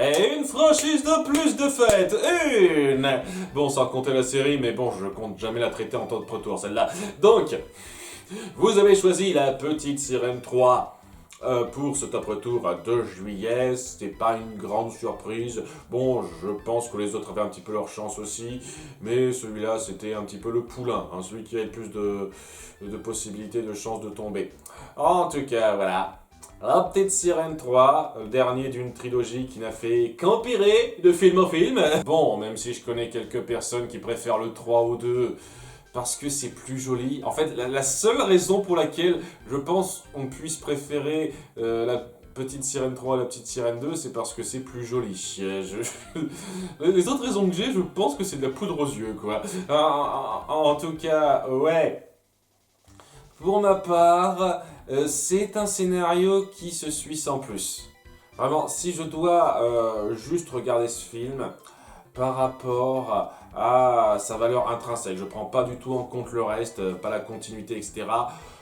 Et une franchise de plus de fête. Une. Bon, sans compter la série, mais bon, je compte jamais la traiter en temps de retour, celle-là. Donc, vous avez choisi La Petite Sirène 3. Pour ce top retour de juillet, c'était pas une grande surprise. Bon, je pense que les autres avaient un petit peu leur chance aussi, mais celui-là c'était un petit peu le poulain, hein, celui qui avait le plus de possibilités, de chances de tomber. En tout cas, voilà. La Petite Sirène 3, le dernier d'une trilogie qui n'a fait qu'empirer de film en film. Bon, même si je connais quelques personnes qui préfèrent le 3 au 2, parce que c'est plus joli. En fait, la seule raison pour laquelle je pense on puisse préférer la Petite Sirène 3 à la Petite Sirène 2, c'est parce que c'est plus joli. Les autres raisons que j'ai, je pense que c'est de la poudre aux yeux, quoi. En tout cas, ouais. Pour ma part, c'est un scénario qui se suit sans plus. Vraiment, si je dois juste regarder ce film par rapport à sa valeur intrinsèque, je prends pas du tout en compte le reste, pas la continuité, etc.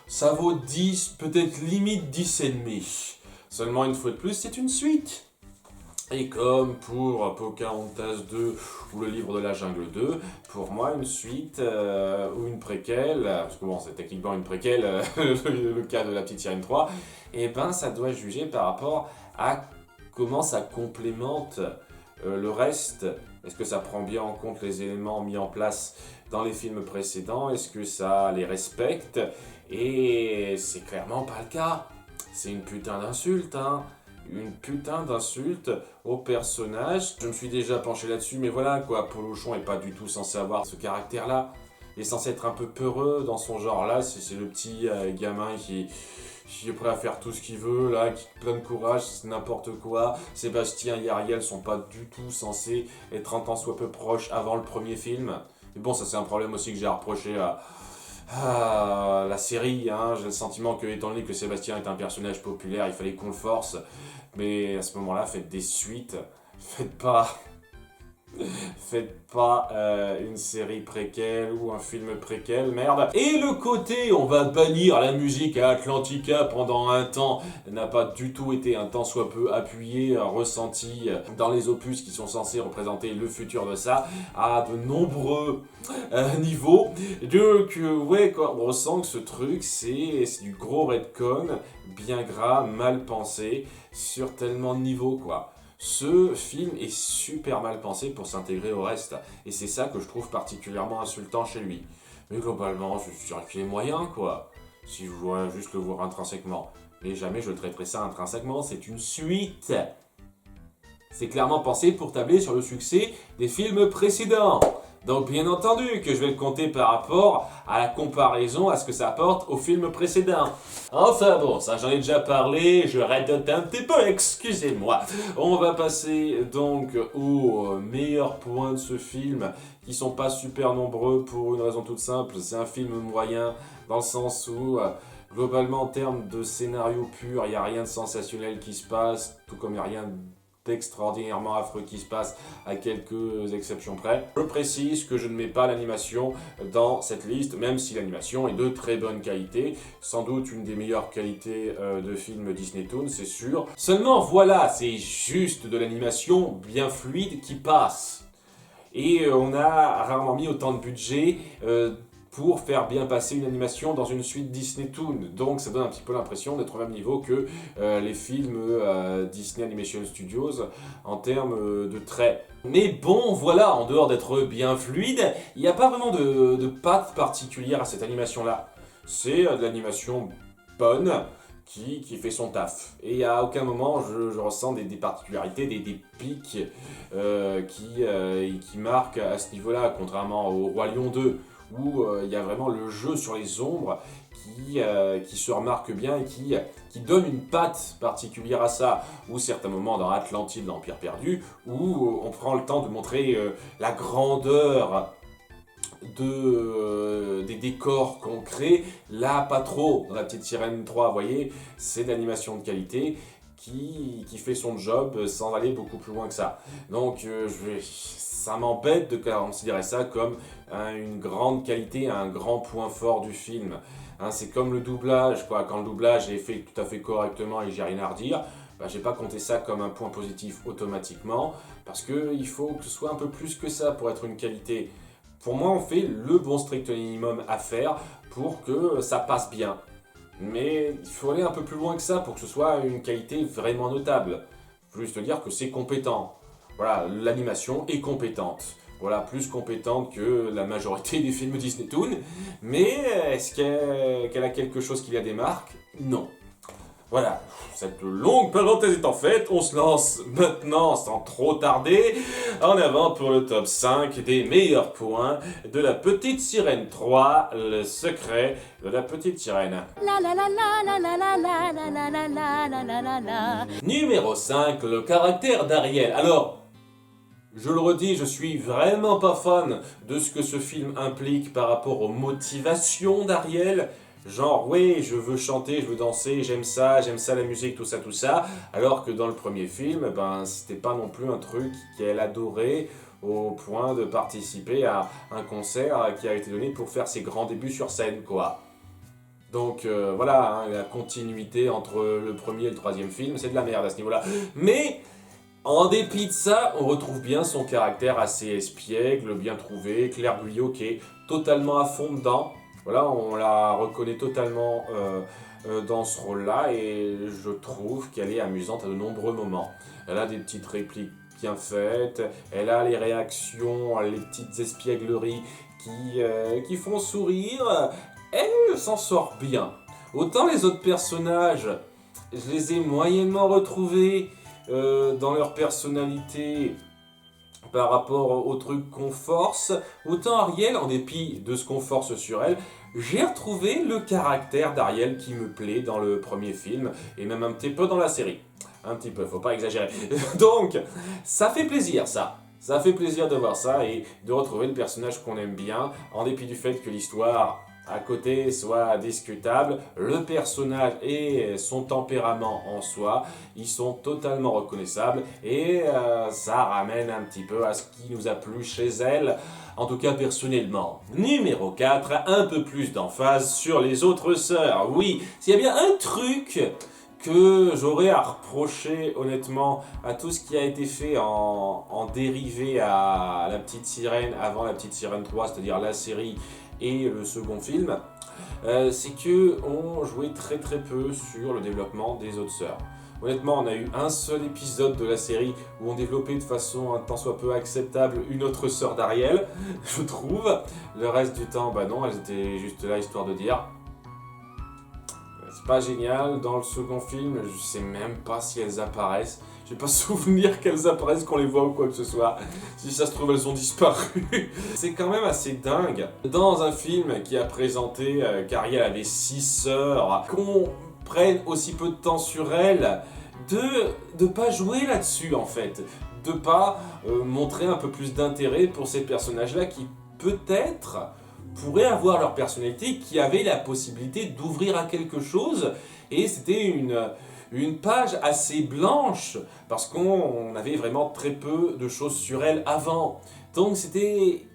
Ça vaut 10, peut-être limite 10 et demi. Seulement une fois de plus, c'est une suite. Et comme pour Pocahontas 2 ou le livre de la jungle 2, pour moi une suite ou une préquelle, parce que bon c'est techniquement une préquelle, le cas de la Petite Sirène 3, et ben ça doit juger par rapport à comment ça complémente le reste. Est-ce que ça prend bien en compte les éléments mis en place dans les films précédents? Est-ce que ça les respecte? Et c'est clairement pas le cas. C'est une putain d'insulte, hein. Une putain d'insulte au personnage. Je me suis déjà penché là-dessus, mais voilà quoi, Polochon est pas du tout censé avoir ce caractère-là. Il est censé être un peu peureux dans son genre-là, c'est le petit gamin qui est prêt à faire tout ce qu'il veut, là, qui a plein de courage, c'est n'importe quoi. Sébastien et Ariel sont pas du tout censés être un tant soit peu proches avant le premier film. Mais bon, ça c'est un problème aussi que j'ai reproché à la série, hein. J'ai le sentiment que, étant donné que Sébastien est un personnage populaire, il fallait qu'on le force. Mais à ce moment-là, faites des suites. Faites pas une série préquelle ou un film préquel, merde. Et le côté, on va bannir la musique à Atlantica pendant un temps, n'a pas du tout été un tant soit peu appuyé, ressenti dans les opus qui sont censés représenter le futur de ça, à de nombreux niveaux. Donc, ouais, quoi, on ressent que ce truc, c'est du gros retcon, bien gras, mal pensé, sur tellement de niveaux, quoi. Ce film est super mal pensé pour s'intégrer au reste, et c'est ça que je trouve particulièrement insultant chez lui. Mais globalement, je dirais qu'il est moyen, quoi, si je dois juste le voir intrinsèquement. Mais jamais je le traiterai ça intrinsèquement, c'est une suite. C'est clairement pensé pour tabler sur le succès des films précédents. Donc bien entendu que je vais le compter par rapport à la comparaison à ce que ça apporte au film précédent. Enfin bon, ça j'en ai déjà parlé, je radote un petit peu, excusez-moi. On va passer donc aux meilleurs points de ce film, qui sont pas super nombreux pour une raison toute simple, c'est un film moyen dans le sens où globalement en termes de scénario pur, il n'y a rien de sensationnel qui se passe, tout comme il n'y a rien d'extraordinairement affreux qui se passe à quelques exceptions près. Je précise que je ne mets pas l'animation dans cette liste, même si l'animation est de très bonne qualité, sans doute une des meilleures qualités de films Disney Toon, c'est sûr. Seulement voilà, c'est juste de l'animation bien fluide qui passe. Et on a rarement mis autant de budget pour faire bien passer une animation dans une suite Disney Toon. Donc ça donne un petit peu l'impression d'être au même niveau que les films Disney Animation Studios en termes de traits. Mais bon, voilà, en dehors d'être bien fluide, il n'y a pas vraiment de patte particulière à cette animation-là. C'est de l'animation bonne, qui fait son taf. Et à aucun moment je ressens des particularités, des pics qui marquent à ce niveau-là, contrairement au Roi Lion 2, où il y a vraiment le jeu sur les ombres qui se remarque bien et qui donne une patte particulière à ça, ou certains moments dans Atlantide, l'Empire perdu, où on prend le temps de montrer la grandeur des décors qu'on crée. Là, pas trop. Dans La Petite Sirène 3, vous voyez, c'est de l'animation de qualité qui fait son job sans aller beaucoup plus loin que ça. Donc, ça m'embête de considérer ça comme une grande qualité, un grand point fort du film. Hein, c'est comme le doublage, quoi. Quand le doublage est fait tout à fait correctement et j'ai rien à redire, bah, j'ai pas compté ça comme un point positif automatiquement, parce qu'il faut que ce soit un peu plus que ça pour être une qualité. Pour moi, on fait le bon strict minimum à faire pour que ça passe bien. Mais il faut aller un peu plus loin que ça pour que ce soit une qualité vraiment notable. Il faut juste dire que c'est compétent. Voilà, l'animation est compétente. Voilà, plus compétente que la majorité des films Disney Toon. Mais est-ce qu'elle a quelque chose qui la démarque? Non. Voilà, cette longue parenthèse étant faite, on se lance maintenant, sans trop tarder, en avant pour le top 5 des meilleurs points de La Petite Sirène 3, le secret de la Petite Sirène. Numéro 5, le caractère d'Ariel. Alors, je le redis, je suis vraiment pas fan de ce que ce film implique par rapport aux motivations d'Ariel. Genre, oui, je veux chanter, je veux danser, j'aime ça la musique, tout ça. Alors que dans le premier film, ben, c'était pas non plus un truc qu'elle adorait au point de participer à un concert qui a été donné pour faire ses grands débuts sur scène, quoi. Donc voilà, hein, la continuité entre le premier et le troisième film, c'est de la merde à ce niveau-là. Mais en dépit de ça, on retrouve bien son caractère assez espiègle, bien trouvé, Claire Guyot qui est totalement à fond dedans. Voilà, on la reconnaît totalement dans ce rôle-là et je trouve qu'elle est amusante à de nombreux moments. Elle a des petites répliques bien faites, elle a les réactions, les petites espiègleries qui font sourire. Elle s'en sort bien. Autant les autres personnages, je les ai moyennement retrouvés dans leur personnalité par rapport au truc qu'on force, autant Ariel, en dépit de ce qu'on force sur elle, j'ai retrouvé le caractère d'Ariel qui me plaît dans le premier film, et même un petit peu dans la série. Un petit peu, faut pas exagérer. Donc, ça fait plaisir ça. Ça fait plaisir de voir ça et de retrouver le personnage qu'on aime bien, en dépit du fait que l'histoire à côté soit discutable, le personnage et son tempérament en soi, ils sont totalement reconnaissables et ça ramène un petit peu à ce qui nous a plu chez elle, en tout cas personnellement. Numéro 4, un peu plus d'emphase sur les autres sœurs. Oui, s'il y a bien un truc que j'aurais à reprocher honnêtement à tout ce qui a été fait en dérivé à La Petite Sirène avant La Petite Sirène 3, c'est-à-dire la série et le second film, c'est que on jouait très peu sur le développement des autres sœurs. Honnêtement, on a eu un seul épisode de la série où on développait de façon un tant soit peu acceptable une autre sœur d'Ariel, je trouve. Le reste du temps, bah non, elles étaient juste là histoire de dire. C'est pas génial. Dans le second film, je sais même pas si elles apparaissent. J'ai pas souvenir qu'elles apparaissent, qu'on les voit ou quoi que ce soit. Si ça se trouve, elles ont disparu. C'est quand même assez dingue. Dans un film qui a présenté qu'Ariel avait 6 sœurs, qu'on prenne aussi peu de temps sur elles, de pas jouer là-dessus en fait. De pas montrer un peu plus d'intérêt pour ces personnages-là qui peut-être pourraient avoir leur personnalité, qui avaient la possibilité d'ouvrir à quelque chose. Et c'était une page assez blanche, parce qu'on avait vraiment très peu de choses sur elle avant. Donc c'était,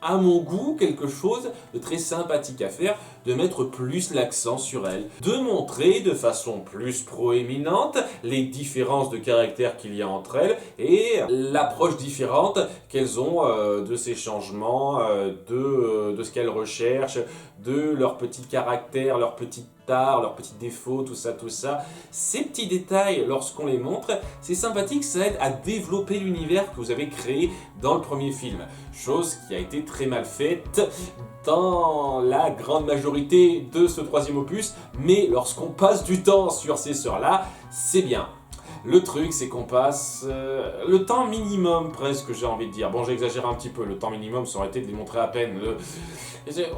à mon goût, quelque chose de très sympathique à faire, de mettre plus l'accent sur elle, de montrer de façon plus proéminente les différences de caractère qu'il y a entre elles et l'approche différente qu'elles ont de ces changements, de ce qu'elles recherchent, de leur petit caractère, leur petite tare, leurs petits défauts, tout ça. Ces petits détails, lorsqu'on les montre, c'est sympathique, ça aide à développer l'univers que vous avez créé dans le premier film. Chose qui a été très mal faite dans la grande majorité de ce troisième opus, mais lorsqu'on passe du temps sur ces sœurs-là, c'est bien. Le truc, c'est qu'on passe le temps minimum, presque, j'ai envie de dire. Bon, j'exagère un petit peu, le temps minimum, ça aurait été de les montrer à peine.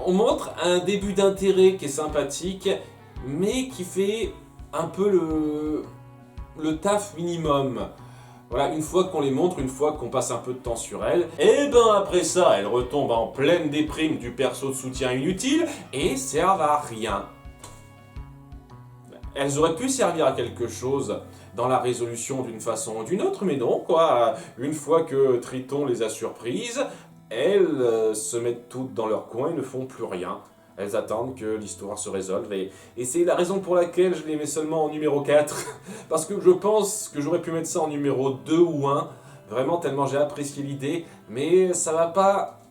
On montre un début d'intérêt qui est sympathique, mais qui fait un peu le taf minimum. Voilà, une fois qu'on les montre, une fois qu'on passe un peu de temps sur elles, et ben après ça, elles retombent en pleine déprime du perso de soutien inutile et servent à rien. Elles auraient pu servir à quelque chose dans la résolution d'une façon ou d'une autre, mais non, quoi. Une fois que Triton les a surprises, elles se mettent toutes dans leur coin et ne font plus rien. Elles attendent que l'histoire se résolve et c'est la raison pour laquelle je les mets seulement en numéro 4. Parce que je pense que j'aurais pu mettre ça en numéro 2 ou 1. Vraiment tellement j'ai apprécié l'idée. Mais ça va pas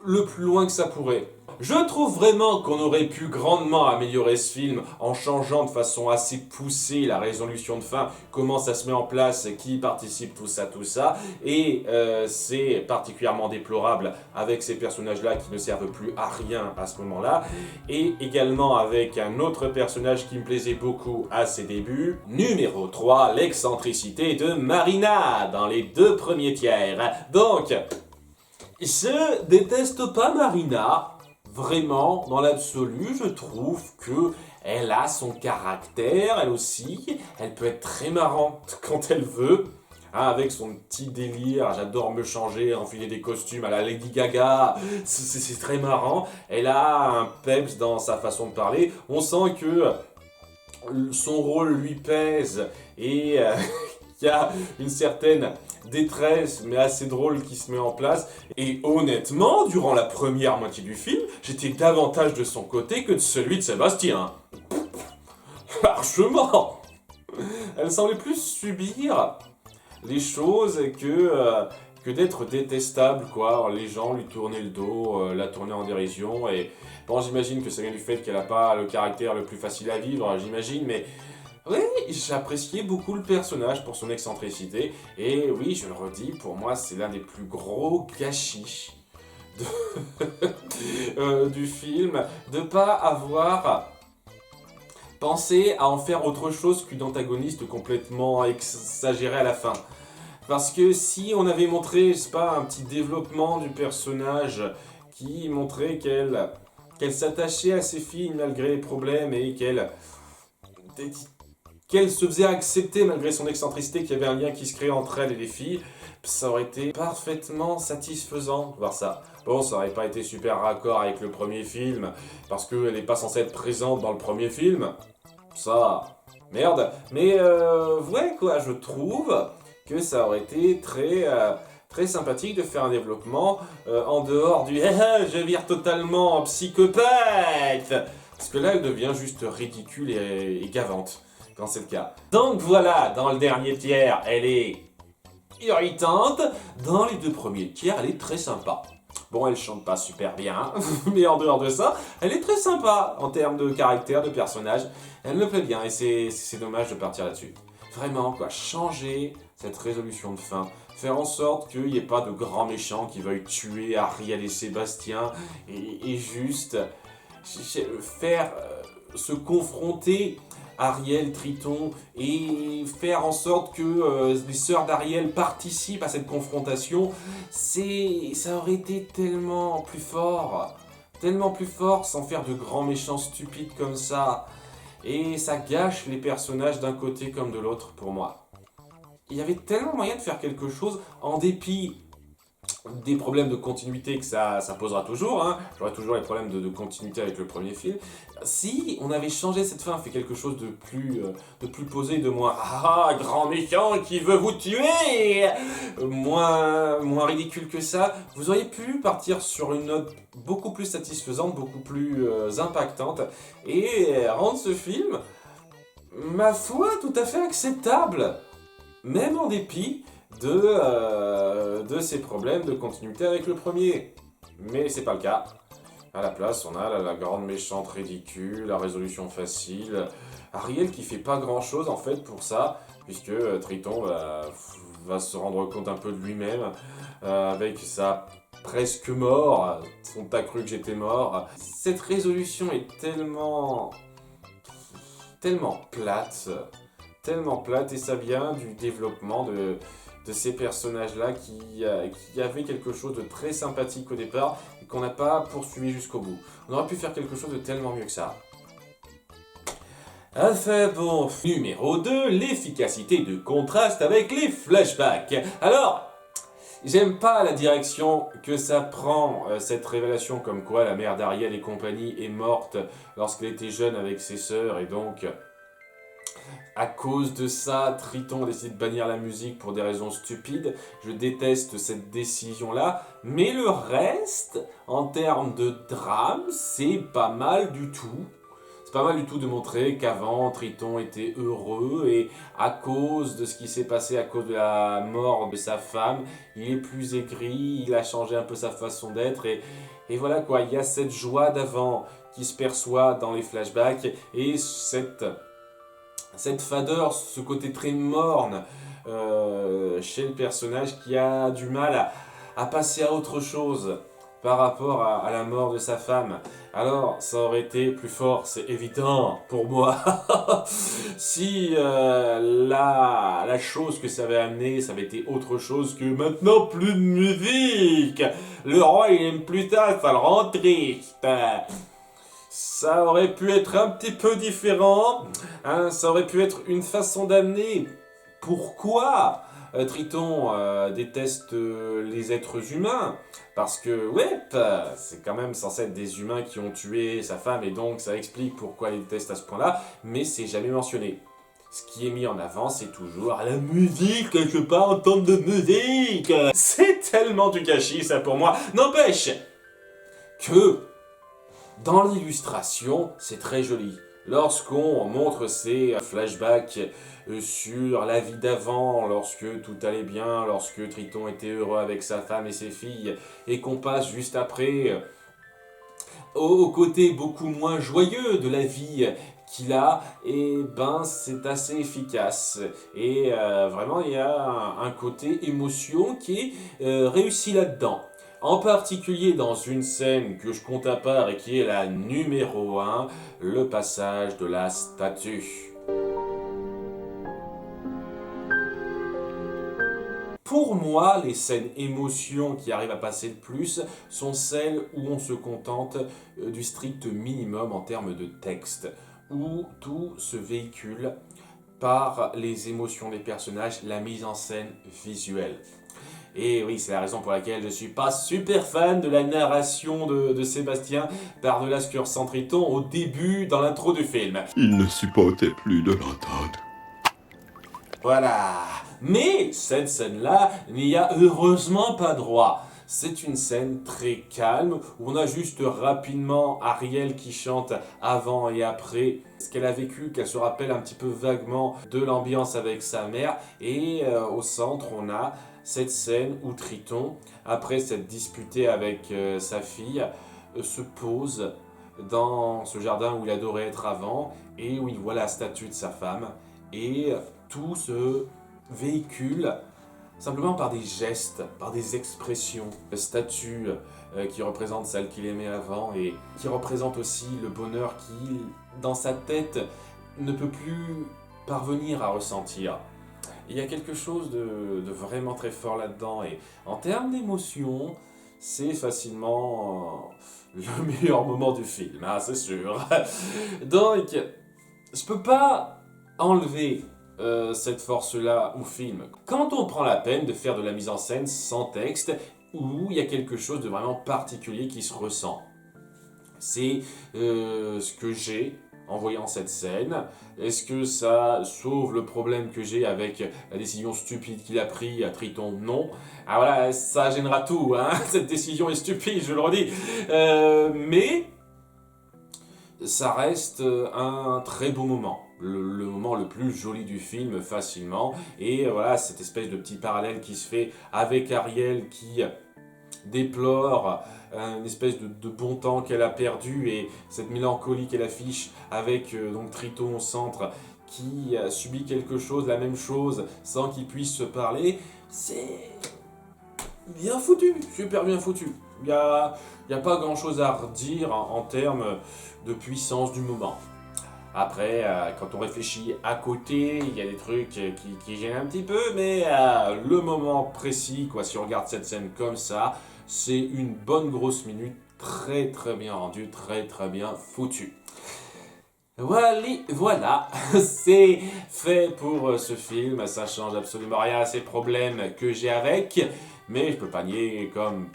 le plus loin que ça pourrait. Je trouve vraiment qu'on aurait pu grandement améliorer ce film en changeant de façon assez poussée la résolution de fin, comment ça se met en place, qui participe, tout ça. Et c'est particulièrement déplorable avec ces personnages-là qui ne servent plus à rien à ce moment-là. Et également avec un autre personnage qui me plaisait beaucoup à ses débuts. Numéro 3, l'excentricité de Marina dans les 2 premiers tiers. Donc, je déteste pas Marina. Vraiment, dans l'absolu, je trouve que elle a son caractère, elle aussi. Elle peut être très marrante quand elle veut. Hein, avec son petit délire, j'adore me changer, enfiler des costumes à la Lady Gaga. C'est très marrant. Elle a un peps dans sa façon de parler. On sent que son rôle lui pèse et qu'il y a une certaine détresse, mais assez drôle qui se met en place. Et honnêtement, durant la première moitié du film, j'étais davantage de son côté que de celui de Sébastien. Largement. Elle semblait plus subir les choses que d'être détestable, quoi. Les gens lui tournaient le dos, la tournaient en dérision, et bon, j'imagine que ça vient du fait qu'elle n'a pas le caractère le plus facile à vivre, j'imagine, mais oui, j'appréciais beaucoup le personnage pour son excentricité, et oui, je le redis, pour moi, c'est l'un des plus gros gâchis du film, de pas avoir pensé à en faire autre chose qu'une antagoniste complètement exagérée à la fin. Parce que si on avait montré, je sais pas, un petit développement du personnage qui montrait qu'elle s'attachait à ses filles malgré les problèmes et qu'elle se faisait accepter malgré son excentricité, qu'il y avait un lien qui se créait entre elle et les filles, ça aurait été parfaitement satisfaisant de voir ça. Bon, ça aurait pas été super raccord avec le premier film, parce qu'elle n'est pas censée être présente dans le premier film. Ça, merde. Mais ouais, quoi, je trouve que ça aurait été très sympathique de faire un développement en dehors du je vire totalement en psychopathe. Parce que là, elle devient juste ridicule et gavante, quand c'est le cas. Donc voilà, dans le dernier tiers, elle est irritante. Dans les 2 premiers tiers, elle est très sympa. Bon, elle chante pas super bien, mais en dehors de ça, elle est très sympa en termes de caractère, de personnage. Elle me plaît bien et c'est dommage de partir là-dessus. Vraiment, quoi, changer cette résolution de fin, faire en sorte qu'il n'y ait pas de grands méchants qui veuillent tuer Ariel et Sébastien, et juste faire se confronter Ariel, Triton, et faire en sorte que les sœurs d'Ariel participent à cette confrontation, ça aurait été tellement plus fort sans faire de grands méchants stupides comme ça. Et ça gâche les personnages d'un côté comme de l'autre pour moi. Il y avait tellement moyen de faire quelque chose en dépit des problèmes de continuité que ça posera toujours, hein. J'aurai toujours les problèmes de continuité avec le premier film. Si on avait changé cette fin, fait quelque chose de plus posé, de moins grand méchant qui veut vous tuer, moins ridicule que ça, vous auriez pu partir sur une note beaucoup plus satisfaisante, beaucoup plus impactante, et rendre ce film, ma foi, tout à fait acceptable, même en dépit de ces problèmes de continuité avec le premier. Mais c'est pas le cas. À la place, on a la grande méchante ridicule, la résolution facile, Ariel qui fait pas grand chose en fait pour ça, puisque Triton va se rendre compte un peu de lui-même avec sa presque mort, t'as cru que j'étais mort. Cette résolution est tellement plate, et ça vient du développement de ces personnages-là qui avaient quelque chose de très sympathique au départ et qu'on n'a pas poursuivi jusqu'au bout. On aurait pu faire quelque chose de tellement mieux que ça. Enfin bon, numéro 2, l'efficacité de contraste avec les flashbacks. Alors, j'aime pas la direction que ça prend, cette révélation comme quoi la mère d'Ariel et compagnie est morte lorsqu'elle était jeune avec ses sœurs et donc À cause de ça, Triton décide de bannir la musique pour des raisons stupides. Je déteste cette décision-là. Mais le reste, en termes de drame, c'est pas mal du tout. C'est pas mal du tout de montrer qu'avant, Triton était heureux et à cause de ce qui s'est passé, à cause de la mort de sa femme, il est plus aigri, il a changé un peu sa façon d'être et voilà quoi, il y a cette joie d'avant qui se perçoit dans les flashbacks et cette fadeur, ce côté très morne chez le personnage qui a du mal à passer à autre chose par rapport à la mort de sa femme. Alors, ça aurait été plus fort, c'est évident pour moi. Si la chose que ça avait amené, ça avait été autre chose que maintenant plus de musique. Le roi il aime plus ça le rend triste. Ça aurait pu être un petit peu différent, hein, ça aurait pu être une façon d'amener. Pourquoi Triton déteste les êtres humains? Parce que, ouais, c'est quand même censé être des humains qui ont tué sa femme et donc ça explique pourquoi il déteste à ce point-là, mais c'est jamais mentionné. Ce qui est mis en avant, c'est toujours la musique, je veux pas entendre de musique. C'est tellement du gâchis ça pour moi. N'empêche que dans l'illustration, c'est très joli. Lorsqu'on montre ces flashbacks sur la vie d'avant, lorsque tout allait bien, lorsque Triton était heureux avec sa femme et ses filles, et qu'on passe juste après au côté beaucoup moins joyeux de la vie qu'il a, et ben c'est assez efficace. Et vraiment, il y a un côté émotion qui est réussi là-dedans. En particulier dans une scène que je compte à part et qui est la numéro 1, le passage de la statue. Pour moi, les scènes émotions qui arrivent à passer le plus sont celles où on se contente du strict minimum en termes de texte, où tout se véhicule par les émotions des personnages, la mise en scène visuelle. Et oui, c'est la raison pour laquelle je suis pas super fan de la narration de Sébastien par-delà ce que ressent Triton au début, dans l'intro du film. Il ne supportait plus de l'entendre. Voilà. Mais cette scène-là n'y a heureusement pas droit. C'est une scène très calme où on a juste rapidement Ariel qui chante avant et après ce qu'elle a vécu, qu'elle se rappelle un petit peu vaguement de l'ambiance avec sa mère. Et au centre, on a cette scène où Triton, après s'être disputé avec sa fille, se pose dans ce jardin où il adorait être avant et où il voit la statue de sa femme. Et tout se véhicule simplement par des gestes, par des expressions. La statue qui représente celle qu'il aimait avant et qui représente aussi le bonheur qu'il, dans sa tête, ne peut plus parvenir à ressentir. Il y a quelque chose de vraiment très fort là-dedans et en termes d'émotion, c'est facilement le meilleur moment du film, hein, c'est sûr. Donc, je peux pas enlever cette force-là au film. Quand on prend la peine de faire de la mise en scène sans texte, où il y a quelque chose de vraiment particulier qui se ressent. C'est ce que j'ai en voyant cette scène. Est-ce que ça sauve le problème que j'ai avec la décision stupide qu'il a prise à Triton? Non. Ah voilà, ça gênera tout, hein. Cette décision est stupide, je le redis. Mais ça reste un très beau moment. Le moment le plus joli du film, facilement. Et voilà, cette espèce de petit parallèle qui se fait avec Ariel qui déplore une espèce de bon temps qu'elle a perdu et cette mélancolie qu'elle affiche avec donc Triton au centre qui subit quelque chose, la même chose, sans qu'ils puissent se parler. C'est bien foutu, super bien foutu. Il y a pas grand chose à redire en termes de puissance du moment. Après, quand on réfléchit à côté, il y a des trucs qui gênent un petit peu, mais le moment précis, quoi, si on regarde cette scène comme ça, c'est une bonne grosse minute, très très bien rendue, très très bien foutue. Voilà, c'est fait pour ce film, ça change absolument rien à ces problèmes que j'ai avec, mais je peux pas nier, comme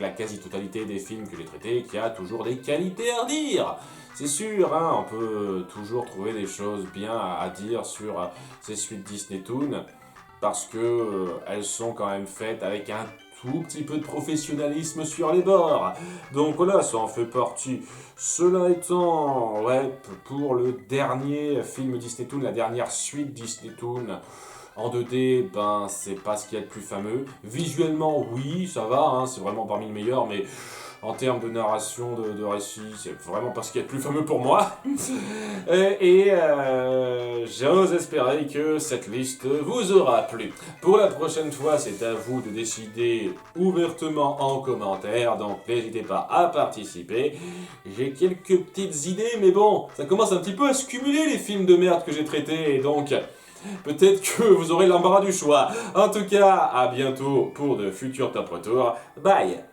la quasi-totalité des films que j'ai traités qu'il y a toujours des qualités à redire. C'est sûr, hein, on peut toujours trouver des choses bien à dire sur ces suites Disney Toon, parce que elles sont quand même faites avec un tout petit peu de professionnalisme sur les bords. Donc voilà, ça en fait partie. Cela étant, ouais, pour le dernier film Disney Toon, la dernière suite Disney Toon en 2D, ben c'est pas ce qu'il y a de plus fameux. Visuellement, oui, ça va, hein, c'est vraiment parmi les meilleurs, mais en termes de narration, de récit, c'est vraiment pas ce qu'il y a de plus fameux pour moi. J'ose espérer que cette liste vous aura plu. Pour la prochaine fois, c'est à vous de décider ouvertement en commentaire, donc n'hésitez pas à participer. J'ai quelques petites idées, mais bon, ça commence un petit peu à se cumuler les films de merde que j'ai traités, et donc peut-être que vous aurez l'embarras du choix. En tout cas, à bientôt pour de futurs top retours. Bye!